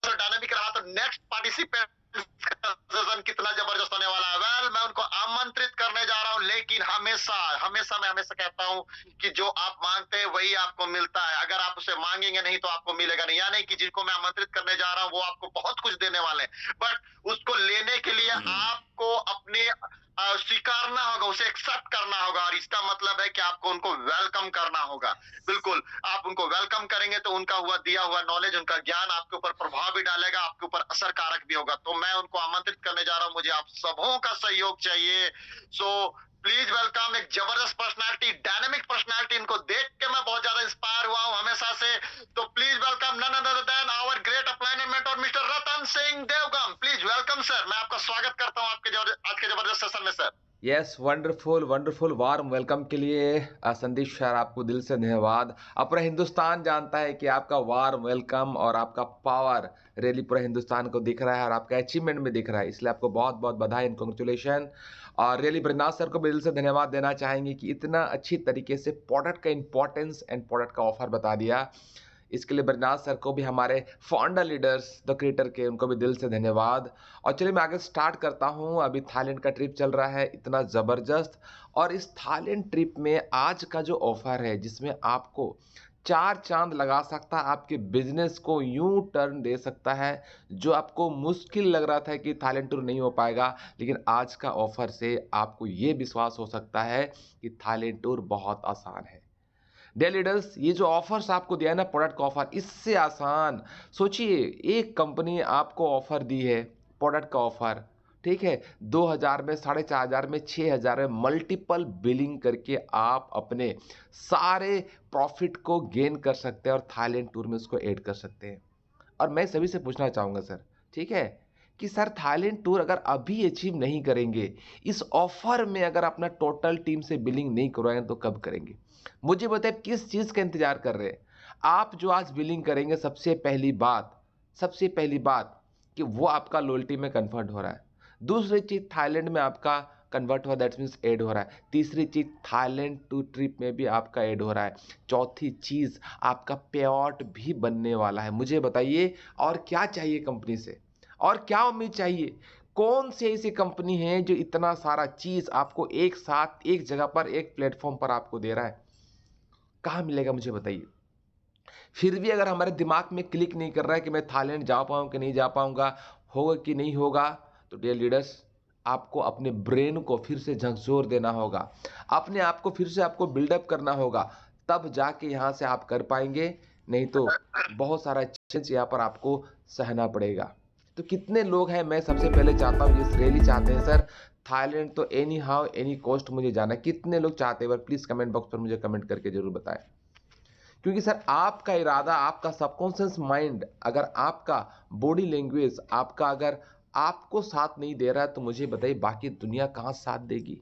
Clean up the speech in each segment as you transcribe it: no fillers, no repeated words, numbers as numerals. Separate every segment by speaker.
Speaker 1: Sir dynamic रहा, तो next participant session कितना जबरदस्त होने वाला है। वेल, मैं उनको आमंत्रित करने जा रहा हूँ, लेकिन हमेशा हमेशा मैं हमेशा कहता हूँ कि जो आप मांगते हैं वही आपको मिलता है। अगर आप उसे मांगेंगे नहीं तो आपको मिलेगा नहीं। यानी कि जिनको मैं आमंत्रित करने जा रहा हूँ वो आपको बहुत कुछ देने वाले हैं, बट उसको लेने के लिए आपको अपने स्वीकारना होगा, उसे एक्सेप्ट करना होगा, और इसका मतलब है कि आपको उनको वेलकम करना होगा। बिल्कुल, आप उनको वेलकम करेंगे तो उनका हुआ दिया हुआ नॉलेज, उनका ज्ञान आपके ऊपर प्रभाव भी डालेगा, आपके ऊपर असर कारक भी होगा। तो मैं उनको आमंत्रित करने जा रहा हूँ, मुझे आप सबों का सहयोग चाहिए। सो प्लीज वेलकम एक जबरदस्त पर्सनालिटी, डायनेमिक पर्सनालिटी। इनको देख के मैं बहुत ज्यादा इंस्पायर हुआ हूँ हमेशा से। तो please welcome none other than our great appointment mentor mister Ratan Singh Devgam. Please welcome sir, मैं आपका स्वागत करता हूँ आपके आज के जबरदस्त सेशन में sir.
Speaker 2: Yes, wonderful wonderful. Warm welcome के लिए संदीप सर आपको दिल से धन्यवाद। अब पूरा हिंदुस्तान जानता है कि आपका वार्म वेलकम और आपका पावर रियली पूरा हिंदुस्तान को दिख रहा है और आपका अचीवमेंट में दिख रहा है, इसलिए आपको बहुत बहुत बधाई एंड कॉन्ग्रेचुलेशन। और रियली ब्रजनाथ सर को भी दिल से धन्यवाद देना चाहेंगे कि इतना अच्छी तरीके से प्रोडक्ट का इंपॉर्टेंस एंड प्रोडक्ट का ऑफर बता दिया। इसके लिए ब्रजनाथ सर को भी, हमारे फाउंडर लीडर्स द क्रिएटर के, उनको भी दिल से धन्यवाद। और चलिए मैं आगे स्टार्ट करता हूँ। अभी थाईलैंड का ट्रिप चल रहा है इतना ज़बरदस्त, और इस थाईलैंड ट्रिप में आज का जो ऑफर है जिसमें आपको 4 चांद लगा सकता है, आपके बिजनेस को यूं टर्न दे सकता है। जो आपको मुश्किल लग रहा था कि थाईलैंड टूर नहीं हो पाएगा, लेकिन आज का ऑफर से आपको ये विश्वास हो सकता है कि थाईलैंड टूर बहुत आसान है। डियर लीडर्स, ये जो ऑफर्स आपको दिया है ना, प्रोडक्ट का ऑफर, इससे आसान सोचिए। एक कंपनी आपको ऑफर दी है, प्रोडक्ट का ऑफर, ठीक है, 2,000 में, 4,500 में, 6,000 में मल्टीपल बिलिंग करके आप अपने सारे प्रॉफिट को गेन कर सकते हैं और थाईलैंड टूर में उसको ऐड कर सकते हैं। और मैं सभी से पूछना चाहूँगा सर, ठीक है, कि सर थाईलैंड टूर अगर अभी अचीव नहीं करेंगे, इस ऑफर में अगर अपना टोटल टीम से बिलिंग नहीं करवाएंगे तो कब करेंगे? मुझे बताइए किस चीज़ का इंतजार कर रहे हैं आप? जो आज बिलिंग करेंगे, सबसे पहली बात कि वो आपका लॉयल्टी में कन्वर्ट हो रहा है। दूसरी चीज़, थाईलैंड में आपका कन्वर्ट हुआ, दैट मीन्स ऐड हो रहा है। तीसरी चीज़, थाईलैंड टू ट्रिप में भी आपका ऐड हो रहा है। चौथी चीज़, आपका पे आउट भी बनने वाला है। मुझे बताइए और क्या चाहिए कंपनी से, और क्या उम्मीद चाहिए? कौन सी ऐसी कंपनी है जो इतना सारा चीज़ आपको एक साथ, एक जगह पर, एक प्लेटफॉर्म पर आपको दे रहा है? कहाँ मिलेगा मुझे बताइए। फिर भी अगर हमारे दिमाग में क्लिक नहीं कर रहा है कि मैं थाईलैंड जा पाऊँ कि नहीं जा पाऊँगा, होगा कि नहीं होगा, तो डियर लीडर्स, आपको अपने ब्रेन को फिर से झकझोर देना होगा, अपने आप को फिर से आपको बिल्डअप करना होगा, तब जाके यहाँ से आप कर पाएंगे। नहीं तो बहुत सारा चैलेंज यहाँ पर आपको सहना पड़ेगा। तो कितने लोग हैं, मैं सबसे पहले चाहता हूँ, ये रियली चाहते हैं सर थाईलैंड तो एनी हाउ एनी कॉस्ट मुझे जाना है? कितने लोग चाहते हैं? प्लीज़ कमेंट बॉक्स पर मुझे कमेंट करके जरूर बताएं। क्योंकि सर आपका इरादा, आपका सबकॉन्शियस माइंड, अगर आपका बॉडी लैंग्वेज, आपका अगर आपको साथ नहीं दे रहा है, तो मुझे बताइए बाकी दुनिया कहाँ साथ देगी?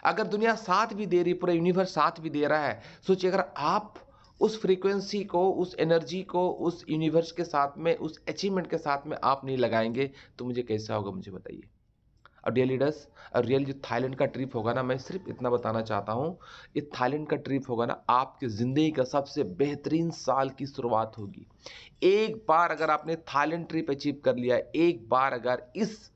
Speaker 2: अगर दुनिया साथ भी दे रही, पूरा यूनिवर्स साथ भी दे रहा है, सोचिए अगर आप उस फ्रीक्वेंसी को, उस एनर्जी को, उस यूनिवर्स के साथ में, उस अचीवमेंट के साथ में आप नहीं लगाएंगे तो मुझे कैसा होगा? मुझे बताइए। और डियर लीडर्स, और रियल जो थाईलैंड का ट्रिप होगा ना, मैं सिर्फ इतना बताना चाहता हूँ, ये थाईलैंड का ट्रिप होगा ना, आपकी ज़िंदगी का सबसे बेहतरीन साल की शुरुआत होगी। एक बार अगर आपने थाईलैंड ट्रिप अचीव कर लिया, एक बार अगर इस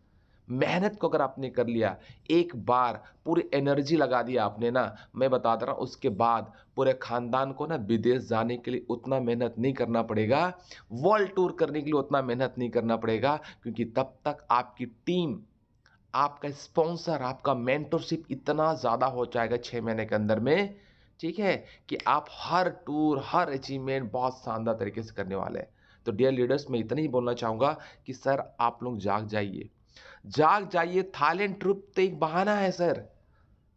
Speaker 2: मेहनत को अगर आपने कर लिया, एक बार पूरी एनर्जी लगा दिया आपने ना, मैं बता दे रहा हूँ, उसके बाद पूरे खानदान को ना विदेश जाने के लिए उतना मेहनत नहीं करना पड़ेगा, वर्ल्ड टूर करने के लिए उतना मेहनत नहीं करना पड़ेगा, क्योंकि तब तक आपकी टीम, आपका स्पॉन्सर, आपका मेंटरशिप इतना ज़्यादा हो जाएगा 6 महीने के अंदर में, ठीक है, कि आप हर टूर, हर अचीवमेंट बहुत शानदार तरीके से करने वाले हैं। तो डियर लीडर्स, मैं इतना ही बोलना चाहूँगा कि सर आप लोग जाग जाइए, जाग जाइए। थाईलैंड ट्रिप तो एक बहाना है सर,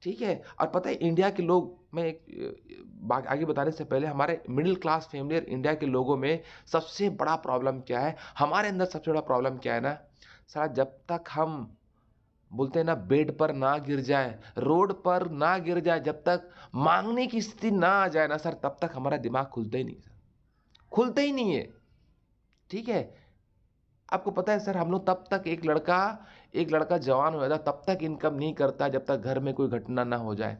Speaker 2: ठीक है। और पता है इंडिया के लोग, मैं आगे बताने से पहले, हमारे मिडिल क्लास फैमिली और इंडिया के लोगों में सबसे बड़ा प्रॉब्लम क्या है, हमारे अंदर सबसे बड़ा प्रॉब्लम क्या है ना सर, जब तक हम बोलते हैं ना, बेड पर ना गिर जाए, रोड पर ना गिर जाए, जब तक मांगने की स्थिति ना आ जाए ना सर, तब तक हमारा दिमाग खुलता ही नहीं सर, खुलता ही नहीं है, ठीक है। आपको पता है सर, हम लोग तब तक, एक लड़का जवान हो जाता तब तक इनकम नहीं करता जब तक घर में कोई घटना ना हो जाए,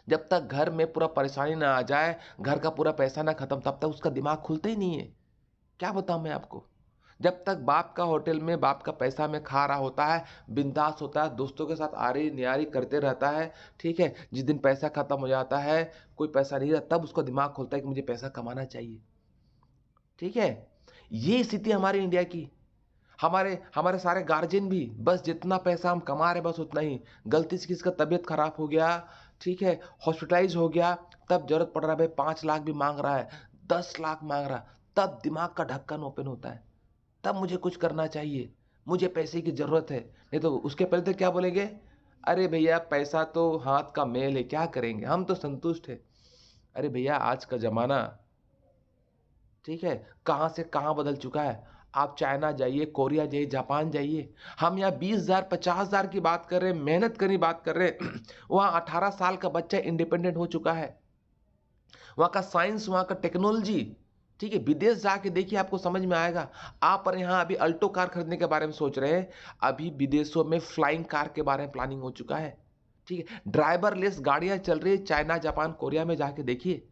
Speaker 2: जब तक घर में पूरा परेशानी ना आ जाए, घर का पूरा पैसा ना खत्म, तब तक उसका दिमाग खुलता ही नहीं है। क्या बताऊं मैं आपको। जब तक बाप का होटल में बाप का पैसा में खा रहा होता है, बिंदास होता है, दोस्तों के साथ आरी नियारी करते रहता है, ठीक है। जिस दिन पैसा खत्म हो जाता है, कोई पैसा नहीं रहता, तब उसका दिमाग खुलता है कि मुझे पैसा कमाना चाहिए, ठीक है। ये स्थिति हमारी इंडिया की। हमारे हमारे सारे गार्जियन भी बस जितना पैसा हम कमा रहे बस उतना ही। गलती से किसी का तबीयत खराब हो गया, ठीक है, हॉस्पिटलाइज हो गया, तब जरूरत पड़ रहा है, भाई 5 लाख भी मांग रहा है, 10 लाख मांग रहा है, तब दिमाग का ढक्कन ओपन होता है, तब मुझे कुछ करना चाहिए, मुझे पैसे की जरूरत है। नहीं तो उसके पहले तो क्या बोलेंगे, अरे भैया पैसा तो हाथ का मेल है, क्या करेंगे, हम तो संतुष्ट है। अरे भैया आज का जमाना, ठीक है, कहां से कहां बदल चुका है। आप चाइना जाइए, कोरिया जाइए, जापान जाइए, हम यहाँ 20,000 50,000 की बात कर रहे हैं, मेहनत करनी बात कर रहे हैं। वहाँ 18 साल का बच्चा इंडिपेंडेंट हो चुका है। वहाँ का साइंस, वहाँ का टेक्नोलॉजी, ठीक है, विदेश जाके देखिए आपको समझ में आएगा। आप पर यहाँ अभी अल्टो कार खरीदने के बारे में सोच रहे हैं, अभी विदेशों में फ्लाइंग कार के बारे में प्लानिंग हो चुका है, ठीक है। ड्राइवरलेस गाड़ियां चल रही है चाइना, जापान, कोरिया में जाके देखिए।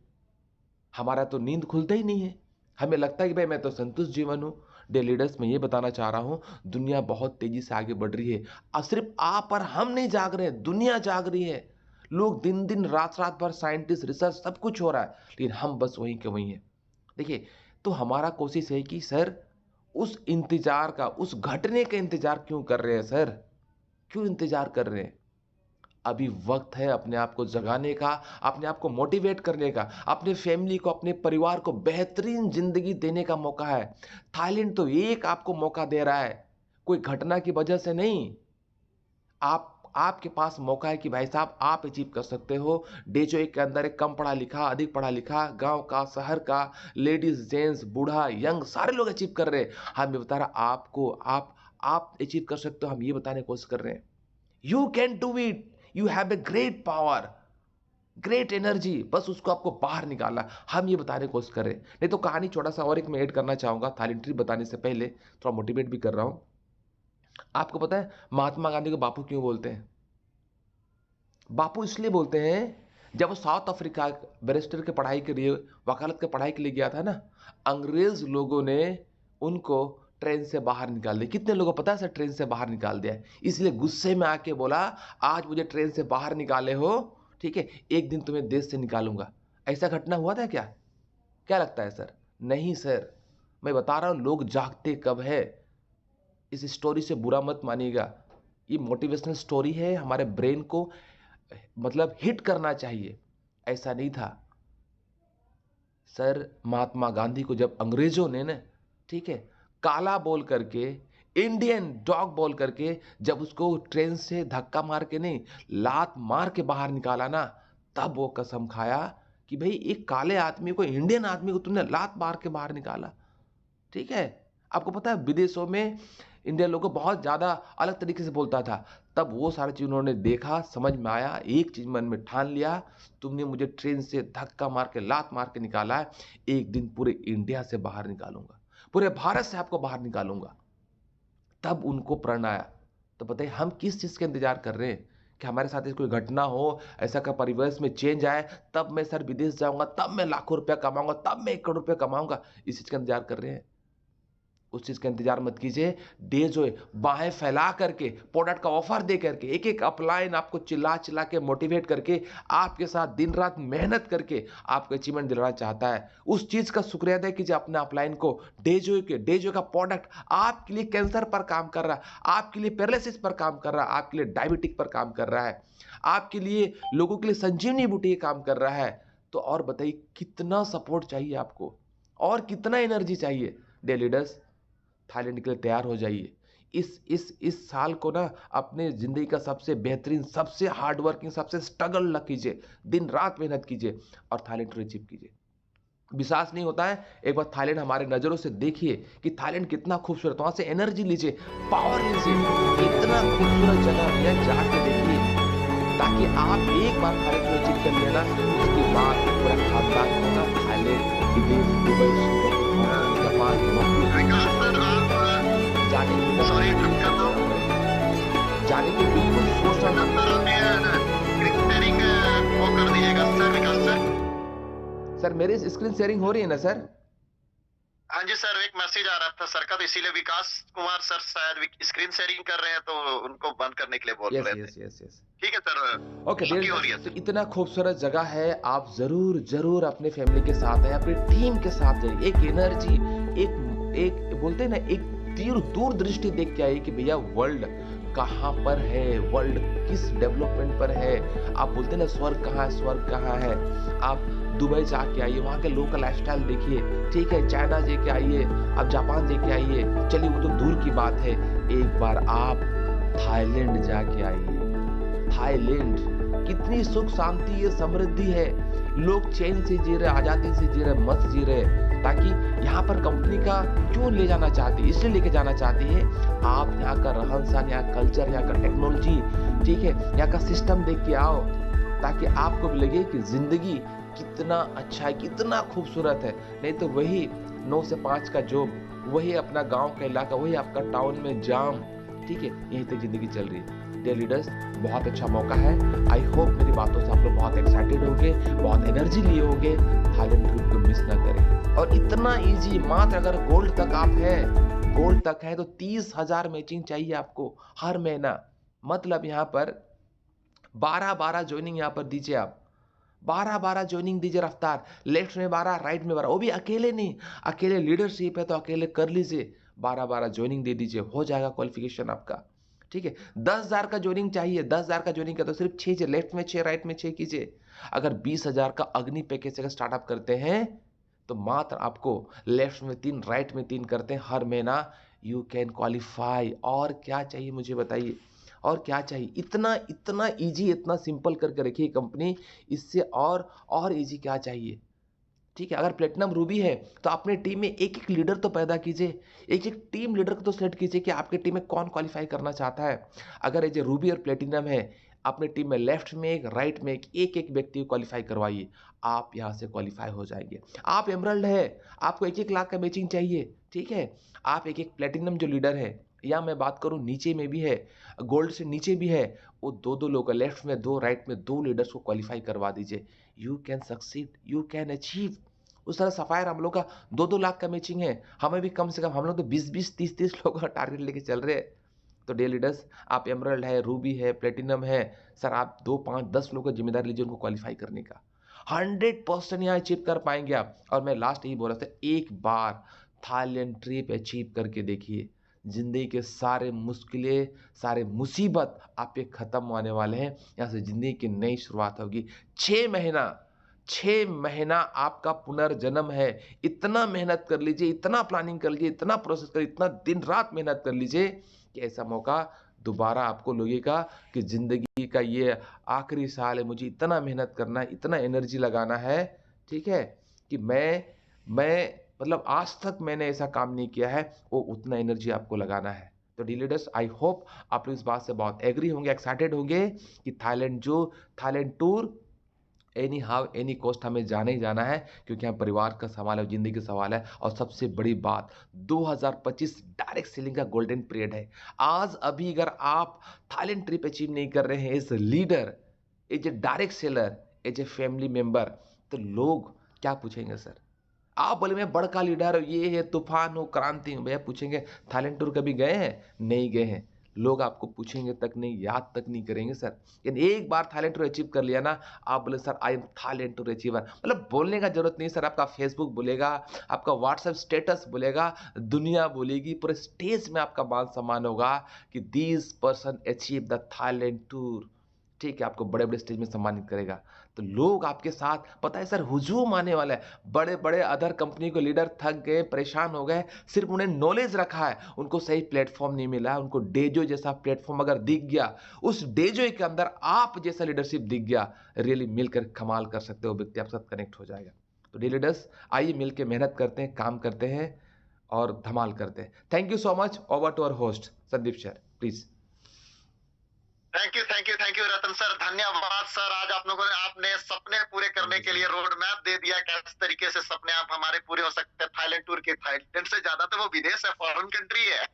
Speaker 2: हमारा तो नींद खुलता ही नहीं है, हमें लगता है कि भाई मैं तो संतुष्ट जीवन हूं। डे लीडर्स, मैं ये बताना चाह रहा हूं, दुनिया बहुत तेजी से आगे बढ़ रही है, और सिर्फ आप और हम नहीं जाग रहे हैं, दुनिया जाग रही है। लोग दिन दिन रात रात भर, साइंटिस्ट, रिसर्च, सब कुछ हो रहा है, लेकिन हम बस वहीं के वहीं हैं। देखिए, तो हमारा कोशिश है कि सर उस इंतजार का, उस घटने का इंतजार क्यों कर रहे हैं सर, क्यों इंतजार कर रहे हैं। अभी वक्त है अपने आप को जगाने का, अपने आप को मोटिवेट करने का, अपने फैमिली को, अपने परिवार को बेहतरीन जिंदगी देने का मौका है। थाईलैंड तो एक आपको मौका दे रहा है, कोई घटना की वजह से नहीं। आपके पास मौका है कि भाई साहब आप अचीव कर सकते हो। डेजो एक के अंदर एक कम पढ़ा लिखा, अधिक पढ़ा लिखा, गांव का, शहर का, लेडीज, जेंट्स, बूढ़ा, यंग, सारे लोग अचीव कर रहे हैं। हम ये बता रहा आपको, आप अचीव कर सकते हो, हम ये बताने की कोशिश कर रहे हैं। You can do it, you have a great power, great energy, बस उसको आपको बाहर निकालना, हम ये बताने की कोशिश कर रहे हैं। नहीं तो कहानी छोटा सा और एक मैं ऐड करना चाहूंगा, थाईलैंड ट्रिप बताने से पहले थोड़ा मोटिवेट भी कर रहा हूं। आपको पता है महात्मा गांधी को बापू क्यों बोलते हैं? बापू इसलिए बोलते हैं, जब वो साउथ अफ्रीका बैरिस्टर के पढ़ाई के लिए, वकालत के पढ़ाई के लिए गया था ना, अंग्रेज लोगों ने उनको ट्रेन से बाहर निकाल दिया। कितने लोगों को पता है सर, ट्रेन से बाहर निकाल दिया, इसलिए गुस्से में आके बोला, आज मुझे ट्रेन से बाहर निकाले हो, ठीक है, एक दिन तुम्हें देश से निकालूंगा। ऐसा घटना हुआ था क्या? क्या लगता है सर? नहीं सर, मैं बता रहा हूं लोग जागते कब है। इस स्टोरी से बुरा मत मानिएगा, ये मोटिवेशनल स्टोरी है, हमारे ब्रेन को मतलब हिट करना चाहिए। ऐसा नहीं था सर। महात्मा गांधी को जब अंग्रेजों ने ना, ठीक है, काला बोल करके, इंडियन डॉग बोल करके, जब उसको ट्रेन से धक्का मार के नहीं, लात मार के बाहर निकाला ना, तब वो कसम खाया कि भाई एक काले आदमी को, इंडियन आदमी को तुमने लात मार के बाहर निकाला, ठीक है। आपको पता है विदेशों में इंडियन लोगों को बहुत ज्यादा अलग तरीके से बोलता था, तब वो सारी चीज उन्होंने देखा, समझ में आया, एक चीज मन में ठान लिया, तुमने मुझे ट्रेन से धक्का मार के, लात मार के निकाला है, एक दिन पूरे इंडिया से बाहर निकालूंगा, पूरे भारत से आपको बाहर निकालूंगा। तब उनको प्रण आया। तो बताइए हम किस चीज का इंतजार कर रहे हैं कि हमारे साथ कोई घटना हो, ऐसा का परिवेश में चेंज आए, तब मैं सर विदेश जाऊंगा, तब मैं लाखों रुपया कमाऊंगा, तब मैं 1 करोड़ रुपया कमाऊंगा। इस चीज का इंतजार कर रहे हैं? उस चीज का इंतजार मत कीजिए। डे जो है बाहें फैला करके, प्रोडक्ट का ऑफर दे करके, एक एक अपलाइन आपको चिल्ला चिल्ला के मोटिवेट करके, आपके साथ दिन रात मेहनत करके आपको अचीवमेंट दिलाना चाहता है। उस चीज का शुक्रिया अदा कीजिए अपने अपलाइन को। डेजो का प्रोडक्ट आपके लिए कैंसर पर काम कर रहा है, आपके लिए पैरालिसिस पर काम कर रहा है, आपके लिए डायबिटिक पर काम कर रहा है, आपके लिए, लोगों के लिए संजीवनी बूटी काम कर रहा है। तो और बताइए कितना सपोर्ट चाहिए आपको, और कितना एनर्जी चाहिए? डे लीडर्स, थाईलैंड के लिए तैयार हो जाइए। इस साल को ना अपने जिंदगी का सबसे बेहतरीन, सबसे हार्ड वर्किंग, सबसे स्ट्रगल लग कीजिए, दिन रात मेहनत कीजिए और थाईलैंड को अचीव कीजिए। विश्वास नहीं होता है, एक बार थाईलैंड हमारे नजरों से देखिए कि थाईलैंड कितना खूबसूरत, वहां से एनर्जी लीजिए, पावर लीजिए, इतना खूबसूरत जगह है, जाके देखिए, ताकि आप एक बार थाईलैंड को अचीव कर लेना, उसके बाद पूरा खानदान को ना थाईलैंड, विदेश, दुबई, सिंगापुर, जापान,
Speaker 1: सर आप
Speaker 2: जाने की
Speaker 1: सॉरी इंटरप्ट कर दो
Speaker 2: जाने की बिल्कुल सोच
Speaker 1: सर, आप ये स्क्रीन शेयरिंग वो कर दीजिएगा सर, विकास सर।
Speaker 2: सर मेरी स्क्रीन शेयरिंग हो रही है ना सर?
Speaker 1: हाँ जी सर, एक मैसेज आ रहा था सर का, तो इसीलिए विकास कुमार सर शायद स्क्रीन शेयरिंग कर रहे हैं, तो उनको बंद करने के लिए बोल
Speaker 2: यस
Speaker 1: रहे थे।
Speaker 2: Yes yes yes.
Speaker 1: ठीक है सर,
Speaker 2: ओके डियर,
Speaker 1: बाकी हो रही है
Speaker 2: तो
Speaker 1: सर।
Speaker 2: इतना खूबसूरत जगह है, आप जरूर जरूर अपने फैमिली के साथ आए, अपनी टीम के साथ जाइए। एक एनर्जी, एक एक बोलते हैं ना, एक तीर दूर दृष्टि देख के आइए कि भैया वर्ल्ड कहाँ पर है, वर्ल्ड किस डेवलपमेंट पर है। आप बोलते हैं ना स्वर्ग कहाँ है, स्वर्ग कहाँ है। आप दुबई जाके आइए, वहाँ के लोकल लाइफस्टाइल देखिए, ठीक है। चाइना जाके आइए, आप जापान जाके आइए, चलिए वो तो दूर की बात है। एक बार आप थाईलैंड जाके आइए। थाईलैंड कितनी सुख शांति है, समृद्धि है, लोग चैन से जी रहे, आजादी से जी रहे, मस्त जी रहे। ताकि यहाँ पर कंपनी का क्यों ले जाना चाहती है, इसलिए लेके जाना चाहती है, आप यहाँ का रहन सहन, यहाँ कल्चर, यहाँ का टेक्नोलॉजी, ठीक है, यहाँ का सिस्टम देख के आओ, ताकि आपको भी लगे कि जिंदगी कितना अच्छा है, कितना खूबसूरत है। नहीं तो वही 9 से 5 का जॉब, वही अपना गांव का इलाका, वही आपका टाउन में जाम, ठीक है, यहीं तक जिंदगी चल रही है। डियर लीडर्स, बहुत अच्छा मौका है। आई होप मेरी बातों से आप लोग बहुत एक्साइटेड होंगे, बहुत एनर्जी लिए होंगे। थाईलैंड ट्रिप को मिस ना करें। और इतना इजी, मात्र अगर गोल्ड तक आप है, गोल्ड तक है, तो 30,000 मैचिंग चाहिए आपको हर महीना। मतलब यहाँ पर 12-12 ज्वाइनिंग यहाँ पर दीजिए आप, 12-12 ज्वाइनिंग दीजिए रफ्तार, लेफ्ट में 12, राइट में 12, वो भी अकेले नहीं, अकेले लीडरशिप है तो अकेले कर लीजिए। 12-12 ज्वाइनिंग दे दीजिए, हो जाएगा क्वालिफिकेशन आपका, ठीक है। 10,000 का ज्वाइनिंग चाहिए, 10,000 का ज्वाइनिंग का तो सिर्फ 6 लेफ्ट में 6 राइट में 6 कीजिए। अगर 20,000 का अग्नि पैकेज अगर स्टार्टअप करते हैं, तो मात्र आपको लेफ्ट में 3 राइट में 3 करते हैं हर महीना, यू कैन क्वालिफाई। और क्या चाहिए मुझे बताइए, और क्या चाहिए। इतना इतना इजी, इतना सिंपल करके रखिए कंपनी, इससे और इजी क्या चाहिए, ठीक है। अगर प्लेटिनम रूबी है तो अपने टीम में एक एक लीडर तो पैदा कीजिए, एक एक टीम लीडर को तो सेलेक्ट कीजिए कि आपके टीम में कौन क्वालिफाई करना चाहता है। अगर ये रूबी और प्लेटिनम है, अपने टीम में लेफ्ट में एक, राइट में एक एक व्यक्ति को क्वालिफाई करवाइए, आप यहाँ से क्वालिफाई हो जाएंगे। आप एमरल्ड है, आपको 1-1 लाख का मैचिंग चाहिए, ठीक है। आप एक एक प्लेटिनम जो लीडर है, या मैं बात करूं नीचे में भी है, गोल्ड से नीचे भी है, वो 2-2 लोग, लेफ्ट में 2 राइट में 2 लीडर्स को क्वालिफाई करवा दीजिए। You can succeed, you can achieve. उस तरह सफायर हम लोग का 2-2 लाख का मैचिंग है, हमें भी कम से कम, हम लोग तो 20-20 30-30 लोगों का टारगेट लेके चल रहे हैं। तो डियर लीडर्स, आप एमरल्ड है, रूबी है, प्लेटिनम है, सर आप 2 5 10 लोगों का जिम्मेदारी लीजिए उनको क्वालिफाई करने का। 100% यहाँ अचीव कर पाएंगे आप। और मैं लास्ट यही बोल रहा था, एक बार थाईलैंड ट्रिप अचीव करके देखिए, जिंदगी के सारे मुश्किलें, सारे मुसीबत आप पे खत्म होने वाले हैं। यहाँ से जिंदगी की नई शुरुआत होगी। 6 महीना आपका पुनर्जन्म है। इतना मेहनत कर लीजिए, इतना प्लानिंग कर लीजिए, इतना प्रोसेस कर, इतना दिन रात मेहनत कर लीजिए कि ऐसा मौका दोबारा आपको लगेगा कि जिंदगी का ये आखिरी साल है, मुझे इतना मेहनत करना है, इतना एनर्जी लगाना है, ठीक है, कि मैं मतलब आज तक मैंने ऐसा काम नहीं किया है, वो उतना एनर्जी आपको लगाना है। तो डी लीडर्स, आई होप आप लोग इस बात से बहुत एग्री होंगे, एक्साइटेड होंगे कि Thailand tour any how any cost हमें जाना ही जाना है, क्योंकि यहाँ परिवार का सवाल है, जिंदगी का सवाल है। और सबसे बड़ी बात, 2025 डायरेक्ट सेलिंग का गोल्डन पीरियड है। आज अभी अगर आप थाईलैंड ट्रिप अचीव नहीं कर रहे हैं as a leader, as a direct seller, as a family member, तो लोग क्या पूछेंगे सर। आप बोले मैं बड़का लीडर हूँ, ये है, तूफान हूँ, क्रांति हूँ, भैया पूछेंगे थाईलैंड टूर कभी गए हैं, नहीं गए हैं। लोग आपको पूछेंगे तक नहीं, याद तक नहीं करेंगे सर। लेकिन एक बार थाईलैंड टूर अचीव कर लिया ना, आप बोले sir I am Thailand tour achiever, मतलब बोलने का जरूरत नहीं सर, आपका फेसबुक बोलेगा, आपका व्हाट्सएप स्टेटस बोलेगा, दुनिया बोलेगी, पूरे स्टेज में आपका मान सम्मान होगा कि this person achieve the Thailand tour, ठीक है। आपको बड़े बड़े स्टेज में सम्मानित करेगा। तो लोग आपके साथ, पता है सर, हुजूम आने वाला है। बड़े बड़े अदर कंपनी के लीडर थक गए, परेशान हो गए, सिर्फ उन्हें नॉलेज रखा है, उनको सही प्लेटफॉर्म नहीं मिला। उनको डेजो जैसा प्लेटफॉर्म अगर दिख गया, उस डेजो के अंदर आप जैसा लीडरशिप दिख गया, रियली मिलकर कमाल कर सकते हो, व्यक्ति आपके साथ कनेक्ट हो जाएगा। तो डी लीडर्स, आइए मिलकर मेहनत करते हैं, काम करते हैं और धमाल करते हैं। Thank you so much. Over to our host Sandeep sir, please.
Speaker 1: Thank you Ratan sir, धन्यवाद सर। आज आप लोगों ने, आपने सपने पूरे करने के लिए रोड मैप दे दिया, किस तरीके से सपने आप हमारे पूरे हो सकते हैं थाईलैंड टूर के। थाईलैंड से ज्यादा तो वो विदेश है, फॉरेन कंट्री है।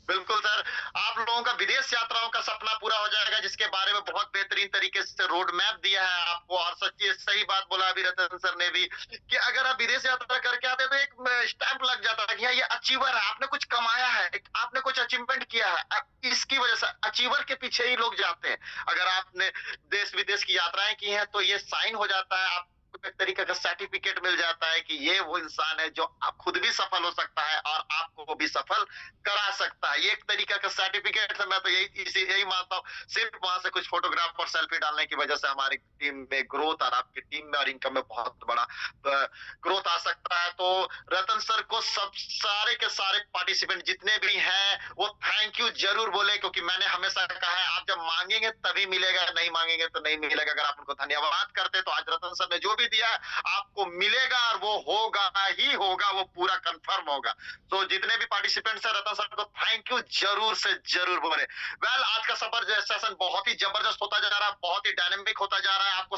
Speaker 1: बिल्कुल सर, आप लोगों का विदेश यात्राओं का सपना पूरा हो जाएगा, जिसके बारे में बहुत बेहतरीन तरीके से रोड मैप दिया है आपको। और सच्ची सही बात बोला अभी रतन सर ने भी, कि अगर आप विदेश यात्रा करके आते हैं तो एक स्टैंप लग जाता है कि हाँ, ये अचीवर है, आपने कुछ कमाया है, आपने कुछ अचीवमेंट किया है। इसकी वजह से अचीवर के पीछे ही लोग जाते हैं। अगर आपने देश विदेश की यात्राएं की हैं तो ये साइन हो जाता है, आप एक तरीके का सर्टिफिकेट मिल जाता है कि ये वो इंसान है जो आप खुद भी सफल हो सकता है और आपको भी सफल करा सकता है। ये एक तरीका का सर्टिफिकेट है। मैं तो यही मानता हूँ। सिर्फ वहां से कुछ फोटोग्राफ और सेल्फी डालने की वजह से हमारी टीम में ग्रोथ और आपकी टीम में और इनकम में बहुत बड़ा ग्रोथ आ सकता है। तो रतन सर को सब सारे के सारे पार्टिसिपेंट जितने भी हैं वो थैंक यू जरूर बोले, क्योंकि मैंने हमेशा कहा है आप जब मांगेंगे तभी मिलेगा, नहीं मांगेंगे तो नहीं मिलेगा। अगर आप उनको धन्यवाद करते तो आज रतन सर ने जो भी दिया है आपको मिलेगा, और वो होगा ही होगा, वो पूरा कंफर्म होगा। तो जितने भी पार्टिसिपेंट्स हैं रतन सर को थैंक यू जरूर से जरूर बोले। वेल, आज का सफर सेशन बहुत ही जबरदस्त होता जा रहा है, बहुत ही डायनेमिक होता जा रहा है। आपको